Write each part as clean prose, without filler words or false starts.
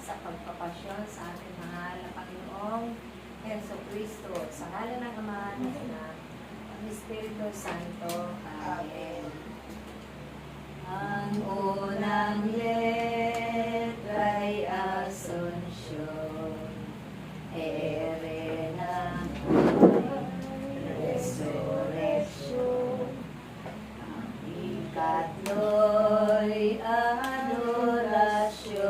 sa pagpapasyon sa ating mahal na Panginoong Heso Kristo. Sa ngalan ng Ama, ng Anak, ng Espiritu Santo. Amen. Ang unang letra'y Asunsyon, ere ng resurreksyon. Ang ikatlo'y adorasyon,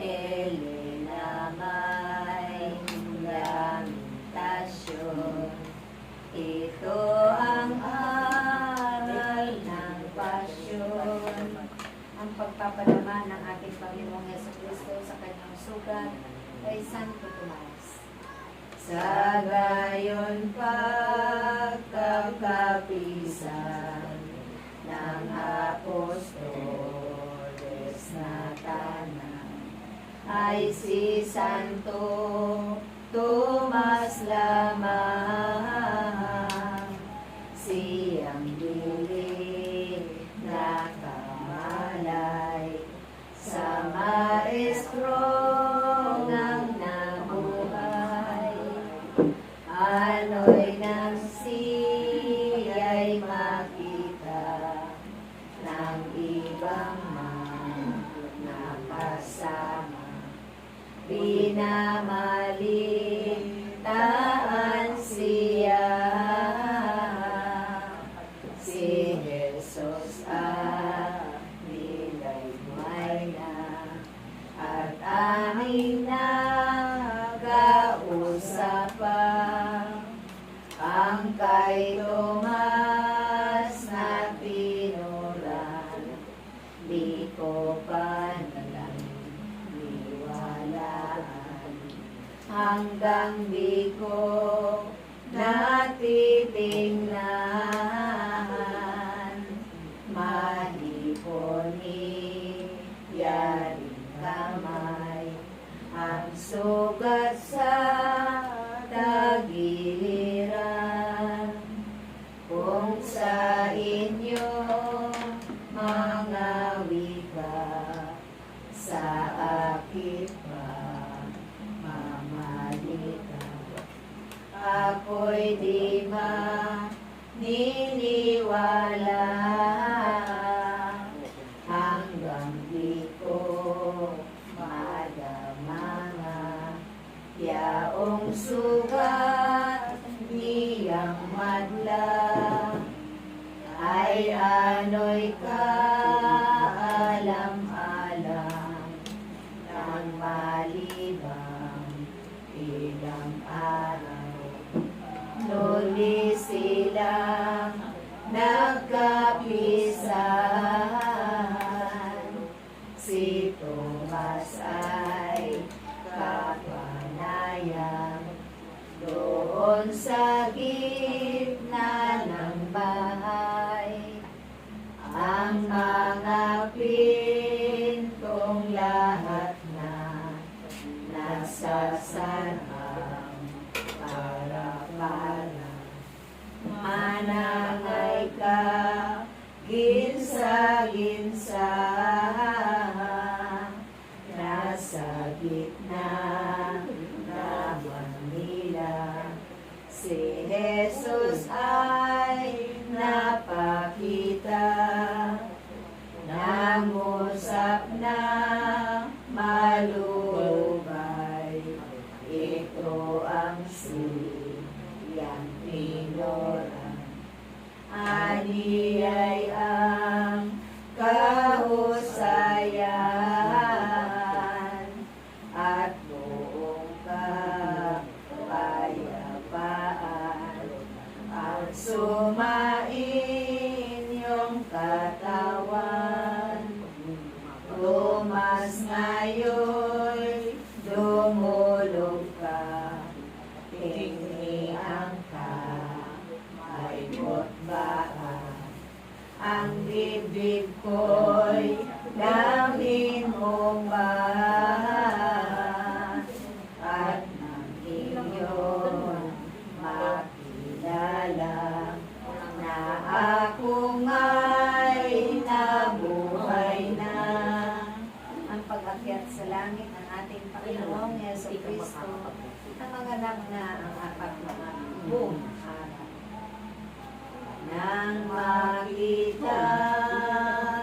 elena may lamentasyon. Ito ang aral ng pasyon, ang pagpapalaman ng ating Panginoong Jesucristo sa kanyang sugat kay Santo Tomas. Sa gayon pagkakapisan ng apostoles na tanan, ay si Santo Tomas lamang, siyang dili nakamalay sa maestro ng nabuhay. Ano'y nang siya'y makita ng ibang nakasama, pinamalitaan siya. Si Jesus nilay na at aming nagausapan. Ang kay Tomas na tinuran, di ko pa niwalaan, hanggang di ko natitingnan. Mahipon iyaring kamay, ang sugat sa tagiliran. Kung sa inyo mga wika, sa akit pa mamalita, ako'y di maniniwala, hanggang di ko madamanga yaong sugat niyang madla. Ay ano'y kaalam-alam ng malibang ilang araw. Nuli silang nagkapisan, si Tomas ay kapanayan doon sa gitna ng bahay. Ang mga pintong lahat na nagsasarang para manangay ka ginsa-ginsa. Nasa gitna naman nila, si Jesus ay napakita. Nangusap na malubay, ito ang siyang tinoran. Ani ay ang kahusayan at buong kapayapaan ang sumain yung katawan. Tomas ngayon dumulog ka, tingniang ka, may botbaan. Ang at sa langit ng ating Panginoong Yeso Kristo na manganap na ang apat mga buong araw. Nang makita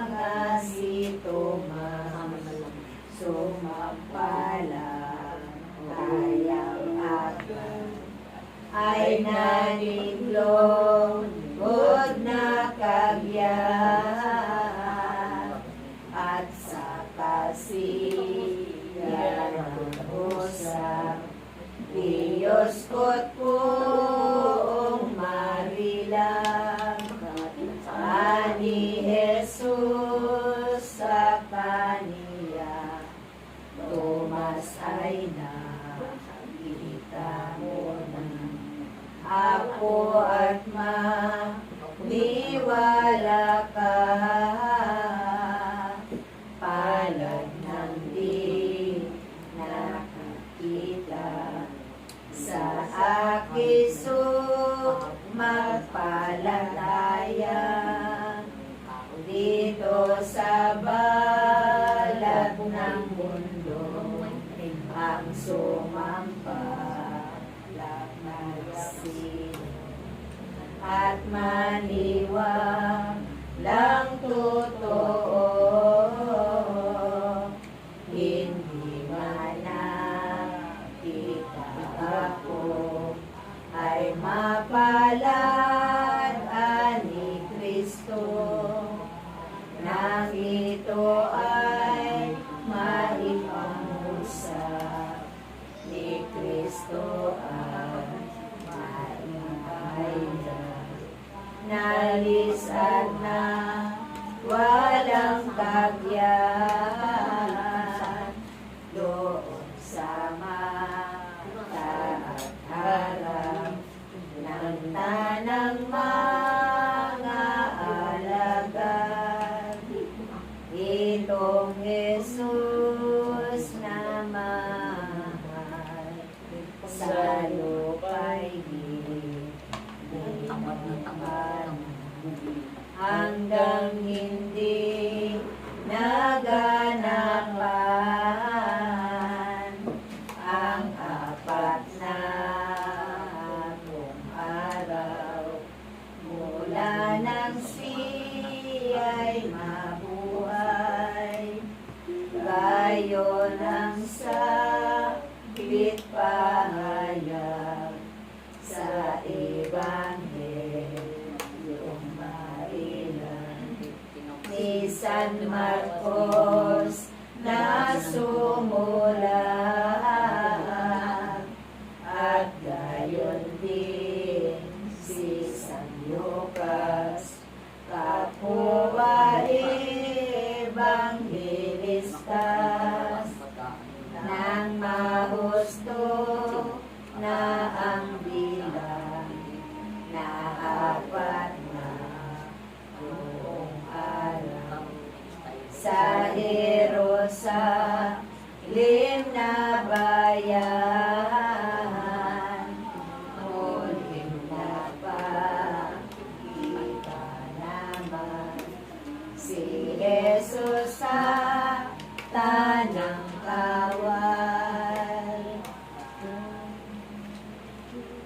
nga si Tomas, sumampalang kayang apat, ay naniglong od na kagyan, at sa kasiyan usap, Diyos ko't poong marilang, ani Jesus sa kaniya, Tomas ay nakita mo na, ako at maniwala ka, palad ng di nakakita, sa akiso magpalatayan, dito sa balat ng mundo, ang sumampalag na sino, at maniwalang totoo, hindi man nakita ako, ay mapalad ani Kristo, nang ito ay maipangusap, ni Kristo ay maipahayag, nalisad na walang kagyan, doon sa mata at harap ng tanang mga alagad. Itong Jesus na mahal, sa lupa'y inipan, hanggang hindi naganapan ang apat na atong araw, mula nang siya'y mabuhay, gayon ang sabit pahayag sa Ebanghelyo mailan ni San Marcos na sumulat, at gayon din si San Lucas, kapwa Evangelistas, nang mahusto na ang bilang na apat na buong araw, sa Jerusalem na bayan, muling napakita naman si Jesus sa tanang kawal.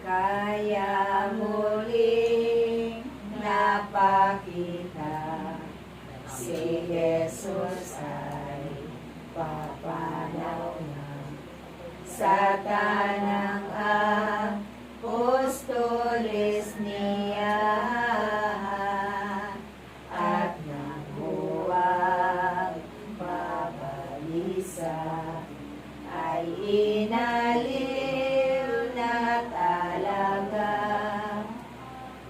Kaya muling napakita, si Jesus ay papanaw na sa tanang apostoles niya, at nang huwag pabalisa, ay inaliw na talaga,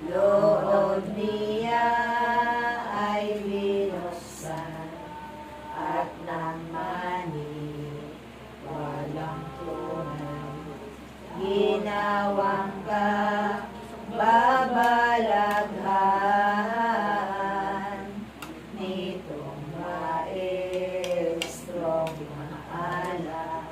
loob niya ay binuksan, at nang walang tunay, ginawang babalaghan nitong maestrong maalam,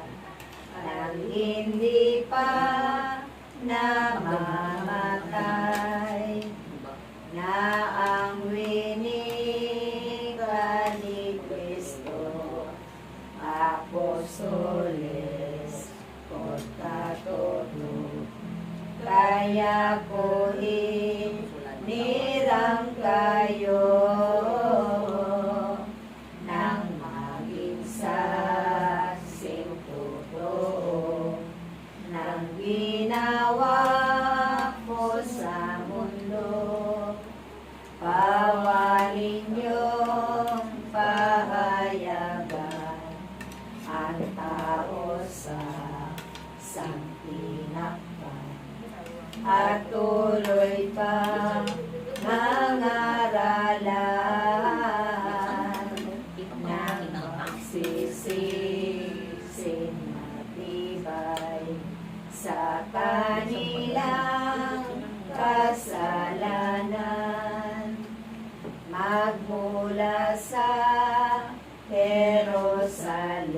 ako hinirang kayo nang maging sasing totoo ng ginawa ko sa mundo. Pawalin niyong pahayagan ang tao sa sangkinakpan at tuloy pang nangaralan ng magsisising matibay sa kanilang kasalanan. Magmula sa Jerusalem,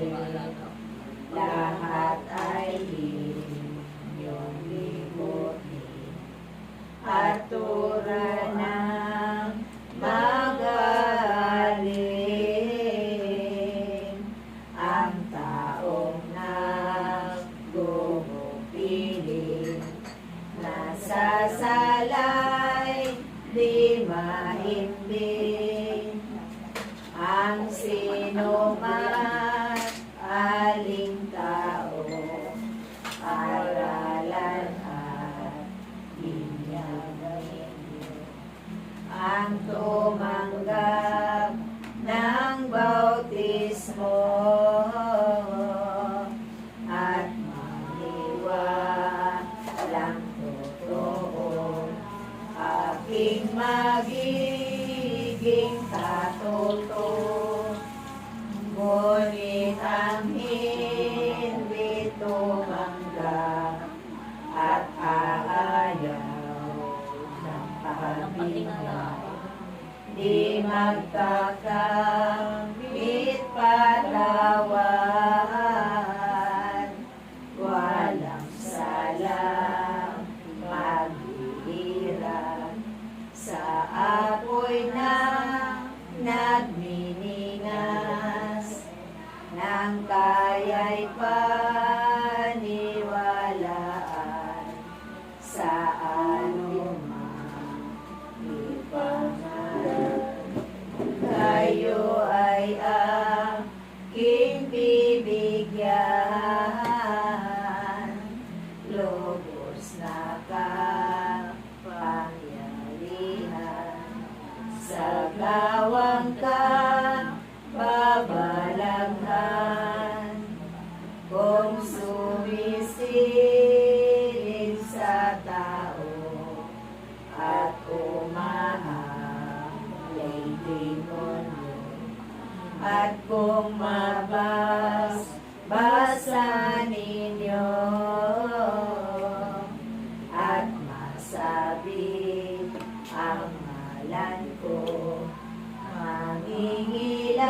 lahat ay inyong limutin at tura ng magaling ang taong naggugupiling, nasasalay di mahimbing. Ang sino man aling tao, aralan at binyagin niyo. Ang tumanggap ng bautismo at maniwalang totoo, aking magiging katoto. Ngunit ang hindi tumanggap at aayaw ng pamilya, di magkakamit patawan, walang salang maghihirap sa apoy na nagniningas, nang kaya'y paniwalaan sa anumang ipangalan. Kayo ay aking bibigyan, lubos na kapangyarihan, sa gawang kababalaghan. Kung sumisilid sa tao at umahalay demonyo, at kung mabasa ninyo at masabi ang ngalan ko, mangingilang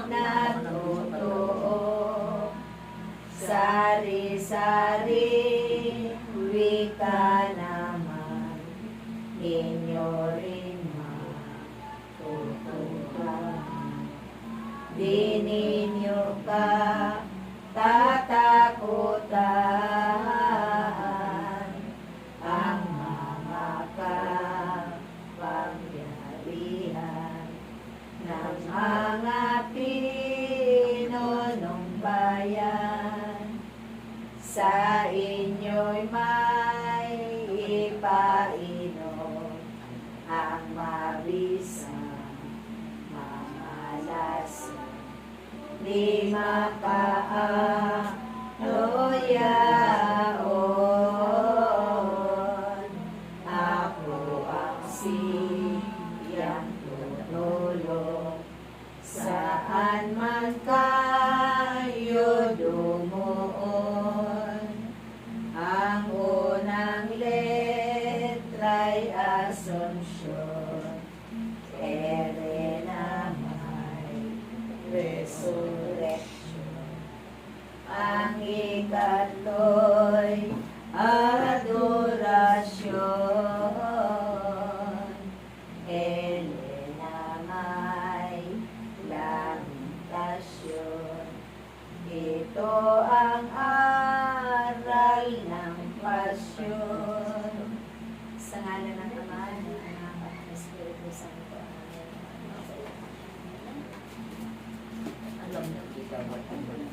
na totoo, sari-sari wika naman, inyo rin matutuhan. Di ninyo ka tatakutan ang mga kapangyarihan ng mga pinunong bayan. Sa inyo'y may ipainom ang mabisang mga lasing, di makaanuyaon. Ako ang siyang tutulong saan man kayo dumuon. Ang unang letra'y Asunsyon, ere na may resurrection. Ang ikatlo'y adorasyon, ere na may lamentasyon. Ito ang aral ng pasyon, Amen.